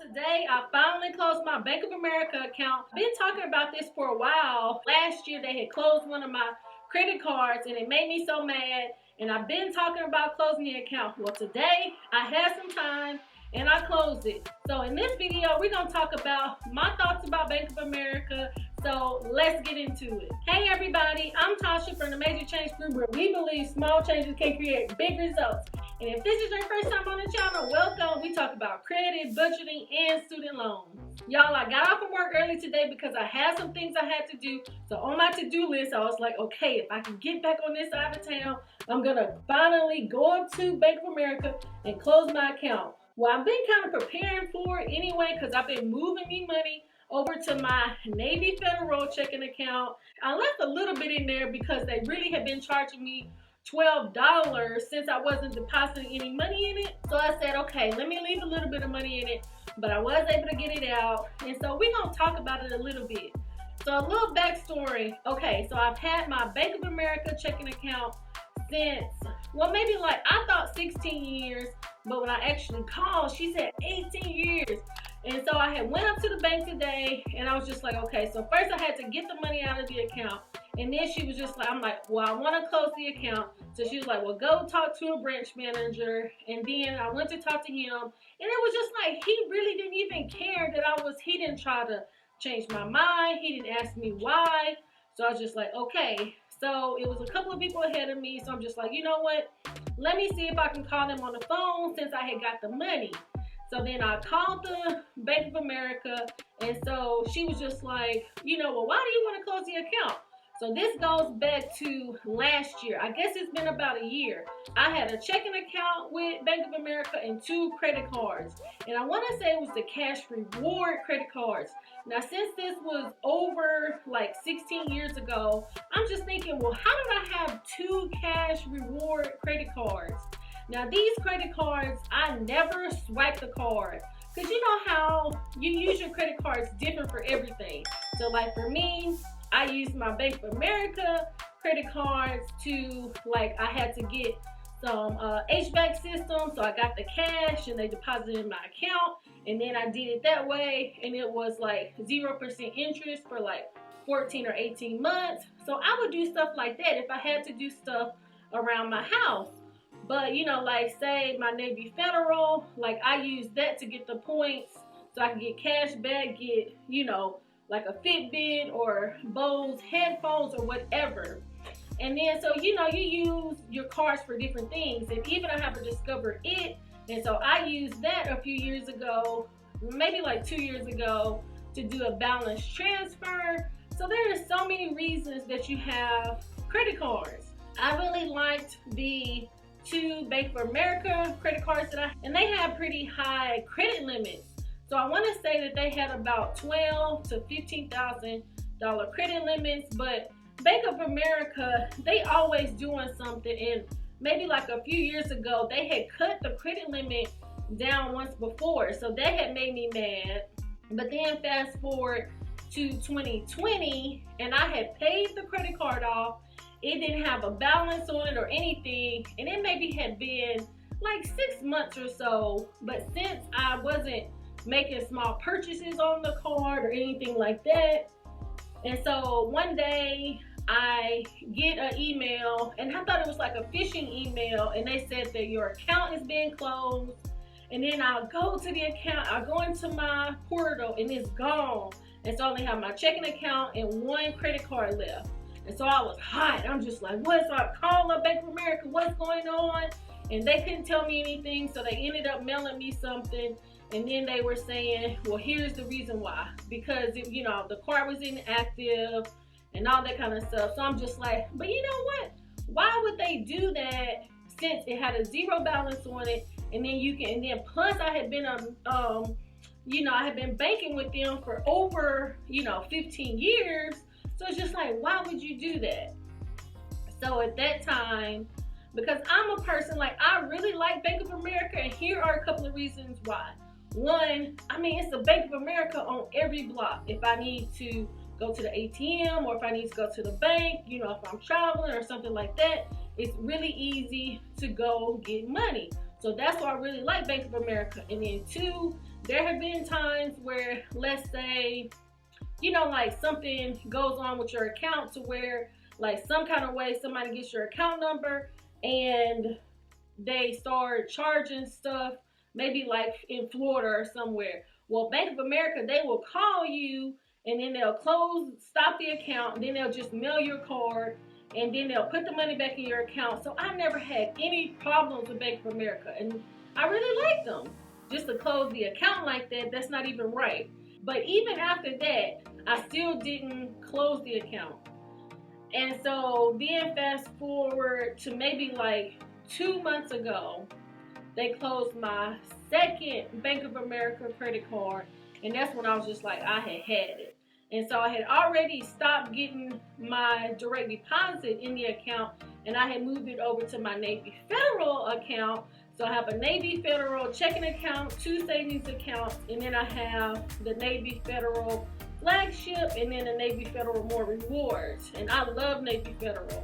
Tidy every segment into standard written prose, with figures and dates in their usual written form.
Today I finally closed my Bank of America account. I've been talking about this for a while. Last year they had closed one of my credit cards and it made me so mad, and I've been talking about closing the account. Well, today I had some time and I closed it. So in this video we're going to talk about my thoughts about Bank of America. So let's get into it. Hey everybody, I'm Tasha from the Major Change Group, where we believe small changes can create big results. And if this is your first time on the channel, welcome. We talk about credit, budgeting, and student loans. Y'all, I got off from work early today because I had some things I had to do. So on my to-do list, I was like, okay, if I can get back on this side of town, I'm gonna finally go up to Bank of America and close my account. Well, I've been kind of preparing for it anyway because I've been moving me money over to my Navy Federal checking account. I left a little bit in there because they really had been charging me $12 since I wasn't depositing any money in it. So I said, okay, let me leave a little bit of money in it, but I was able to get it out. And so we're gonna talk about it a little bit. So a little backstory. Okay, so I've had my Bank of America checking account since, well, maybe like I thought 16 years, but when I actually called, she said 18 years. And so I had went up to the bank today and I was just like, okay, so first I had to get the money out of the account. And then she was just like, I'm like, well, I want to close the account. So she was like, well, go talk to a branch manager. And then I went to talk to him. And it was just like, he really didn't even care that he didn't try to change my mind. He didn't ask me why. So I was just like, okay. So it was a couple of people ahead of me. So I'm just like, you know what? Let me see if I can call them on the phone since I had got the money. So then I called the Bank of America, and so she was just like, you know, well, why do you want to close the account? So this goes back to last year. I guess it's been about a year. I had a checking account with Bank of America and 2 credit cards. And I want to say it was the cash reward credit cards. Now, since this was over like 16 years ago, I'm just thinking, well, how did I have 2 cash reward credit cards? Now, these credit cards, I never swipe the card. Because you know how you use your credit cards different for everything. So like for me, I used my Bank of America credit cards to, like, I had to get some HVAC system. So I got the cash and they deposited in my account. And then I did it that way. And it was like 0% interest for like 14 or 18 months. So I would do stuff like that if I had to do stuff around my house. But, you know, like say my Navy Federal, like I use that to get the points so I can get cash back, get, you know, like a Fitbit or Bose headphones or whatever. And then, so, you know, you use your cards for different things. And even I have a Discover It. And so I used that a few years ago, maybe like 2 years ago, to do a balance transfer. So there are so many reasons that you have credit cards. I really liked the 2 Bank of America credit cards and they have pretty high credit limits. So I want to say that they had about $12,000 to $15,000 credit limits, but Bank of America, they always doing something. And maybe like a few years ago, they had cut the credit limit down once before. So that had made me mad. But then fast forward to 2020 and I had paid the credit card off. It didn't have a balance on it or anything, and it maybe had been like 6 months or so. But since I wasn't making small purchases on the card or anything like that, and so one day I get an email, and I thought it was like a phishing email, and they said that your account is being closed. And then I'll go to the account, I'll go into my portal, and it's gone. And so I only have my checking account and 1 credit card left. And so I was hot. I'm just like, what? So I called up Bank of America, what's going on? And they couldn't tell me anything. So they ended up mailing me something. And then they were saying, well, here's the reason why. Because, you know, the card was inactive and all that kind of stuff. So I'm just like, but you know what? Why would they do that since it had a 0 balance on it? And then and then plus I had been, you know, I had been banking with them for over, you know, 15 years. So it's just like, why would you do that? So at that time, because I'm a person, like, I really like Bank of America, and here are a couple of reasons why. One, I mean, it's a Bank of America on every block. If I need to go to the ATM or if I need to go to the bank, you know, if I'm traveling or something like that, it's really easy to go get money. So that's why I really like Bank of America. And then 2, there have been times where, let's say, you know, like something goes on with your account to where, like, some kind of way somebody gets your account number and they start charging stuff, maybe like in Florida or somewhere. Well, Bank of America, they will call you and then they'll stop the account, and then they'll just mail your card, and then they'll put the money back in your account. So I never had any problems with Bank of America, and I really like them. Just to close the account like that, that's not even right. But even after that, I still didn't close the account. And so then fast forward to maybe like 2 months ago, they closed my second Bank of America credit card, and that's when I was just like, I had it. And so I had already stopped getting my direct deposit in the account, and I had moved it over to my Navy Federal account. So I have a Navy Federal checking account, 2 savings accounts, and then I have the Navy Federal flagship, and then the Navy Federal more rewards. And I love Navy Federal.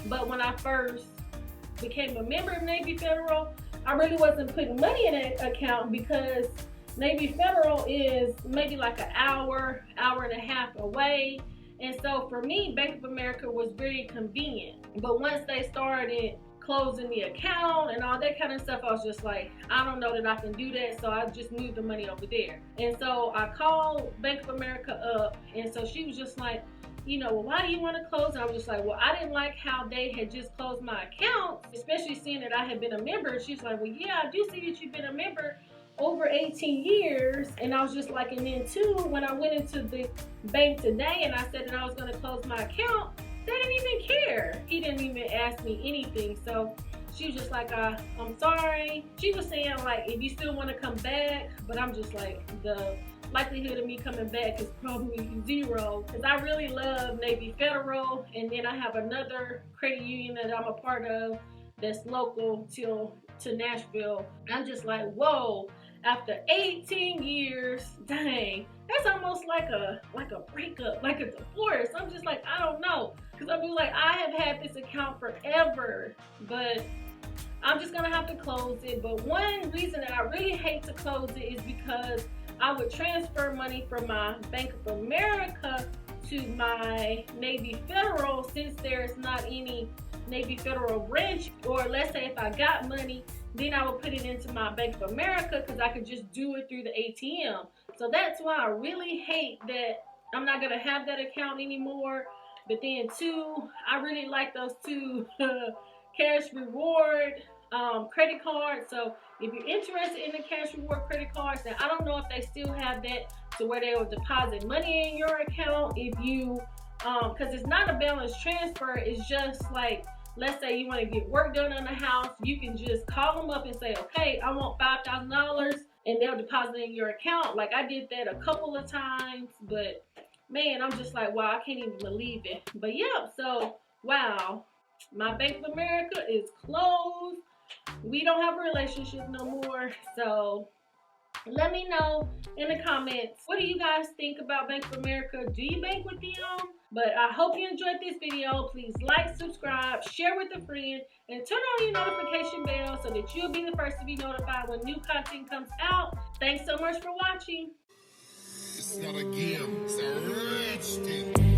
But when I first became a member of Navy Federal, I really wasn't putting money in that account because Navy Federal is maybe like an hour and a half away. And so for me, Bank of America was very convenient. But once they started closing the account and all that kind of stuff, I was just like, I don't know that I can do that. So I just moved the money over there. And so I called Bank of America up, and so she was just like, you know, well, why do you want to close? And I was just like, well, I didn't like how they had just closed my account, especially seeing that I had been a member. She's like, well, yeah, I do see that you've been a member over 18 years. And I was just like, and then too, when I went into the bank today and I said that I was going to close my account, they didn't even care. He didn't even ask me anything. So she was just like, I'm sorry. She was saying, like, if you still want to come back, but I'm just like, the likelihood of me coming back is probably 0, because I really love Navy Federal, and then I have another credit union that I'm a part of that's local to Nashville. I'm just like, whoa, after 18 years, dang, that's almost like a breakup, like a divorce. I'm just like, I don't know, because I'm just like, I have had this account forever, but I'm just gonna have to close it. But one reason that I really hate to close it is because I would transfer money from my Bank of America to my Navy Federal, since there's not any Navy Federal branch. Or let's say if I got money, then I would put it into my Bank of America because I could just do it through the ATM. So that's why I really hate that I'm not gonna have that account anymore. But then too, I really like those 2 cash reward credit cards. So if you're interested in the cash reward credit cards, then I don't know if they still have that to where they will deposit money in your account if you, because it's not a balance transfer. It's just like, let's say you want to get work done on the house, you can just call them up and say, okay, I want $5,000, and they'll deposit it in your account. Like, I did that a couple of times, but man, I'm just like, wow, I can't even believe it. But yeah, so wow, my Bank of America is closed. We don't have a relationship no more. So let me know in the comments, what do you guys think about Bank of America? Do you bank with them? But I hope you enjoyed this video. Please like, subscribe, share with a friend, and turn on your notification bell so that you'll be the first to be notified when new content comes out. Thanks so much for watching. It's not a game, it's a rich thing.